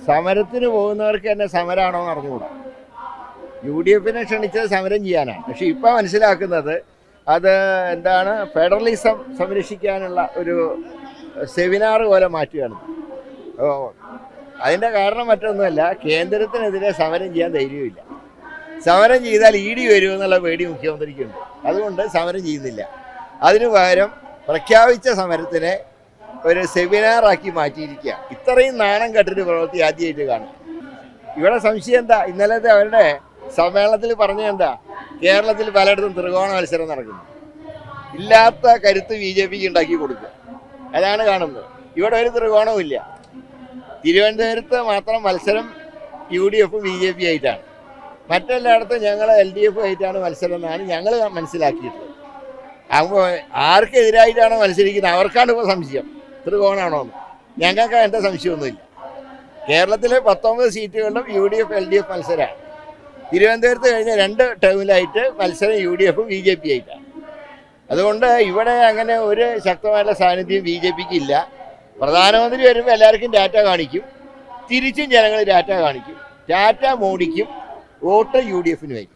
സമരത്തിന് പോകുന്നവർക്ക് തന്നെ സമരമാണോ എന്ന് അറിഞ്ഞുകൂടാ. യു ഡി എഫിനെ ക്ഷണിച്ചത് സമരം ചെയ്യാനാണ്. പക്ഷെ ഇപ്പം മനസ്സിലാക്കുന്നത് അത് എന്താണ്, ഫെഡറലിസം സംരക്ഷിക്കാനുള്ള ഒരു സെമിനാർ പോലെ മാറ്റുകയാണ്. അതിൻ്റെ കാരണം മറ്റൊന്നുമല്ല, കേന്ദ്രത്തിനെതിരെ സമരം ചെയ്യാൻ ധൈര്യമില്ല. സമരം ചെയ്താൽ ഇ ഡി വരുമെന്നുള്ള പേടി മുഖ്യമന്ത്രിക്കുണ്ട്. അതുകൊണ്ട് സമരം ചെയ്യുന്നില്ല. അതിനു പകരം പ്രഖ്യാപിച്ച സമരത്തിനെ ഒരു സെമിനാറാക്കി മാറ്റിയിരിക്കുക. ഇത്രയും നാണം കെട്ടൊരു പ്രവൃത്തി ആദ്യമായിട്ട് കാണും. ഇവിടെ സംശയം എന്താ, ഇന്നലത്തെ അവരുടെ സമ്മേളനത്തിൽ പറഞ്ഞ എന്താ, കേരളത്തിൽ പലയിടത്തും ത്രികോണ മത്സരം നടക്കുന്നു. ഇല്ലാത്ത കരുത്ത് ബി ജെ പിക്ക് ഉണ്ടാക്കി കൊടുക്കുക. അതാണ് കാണുന്നത്. ഇവിടെ ഒരു ത്രികോണവും ഇല്ല. തിരുവനന്തപുരത്ത് മാത്രം മത്സരം U D F B J P ആയിട്ടാണ്. മറ്റെല്ലായിടത്തും ഞങ്ങൾ എൽ ഡി എഫ് ആയിട്ടാണ് മത്സരം എന്നാണ് ഞങ്ങൾ മനസ്സിലാക്കിയിട്ടുള്ളത്. അപ്പോൾ ആർക്കെതിരായിട്ടാണോ മത്സരിക്കുന്നത് അവർക്കാണ് ഇപ്പോൾ സംശയം ത്രികോണാണോ എന്ന്. ഞങ്ങൾക്ക് അങ്ങനത്തെ സംശയമൊന്നുമില്ല. കേരളത്തിലെ 19 സീറ്റുകളിലും U D F L D F മത്സരമാണ്. തിരുവനന്തപുരത്ത് കഴിഞ്ഞ 2 ടേമിലായിട്ട് മത്സരം യു ഡി എഫും ബി ജെ പി ആയിട്ടാണ്. അതുകൊണ്ട് ഇവിടെ അങ്ങനെ ഒരു ശക്തമായിട്ടുള്ള സാന്നിധ്യം ബി ജെ പിക്ക് ഇല്ല. പ്രധാനമന്ത്രി വരുമ്പോൾ എല്ലാവർക്കും ഡാറ്റ കാണിക്കും, തിരിച്ചും ജനങ്ങൾ ഡാറ്റ കാണിക്കും. ഡാറ്റ മോഡിക്കും, വോട്ട് യു ഡി എഫിനും ആയിരിക്കും.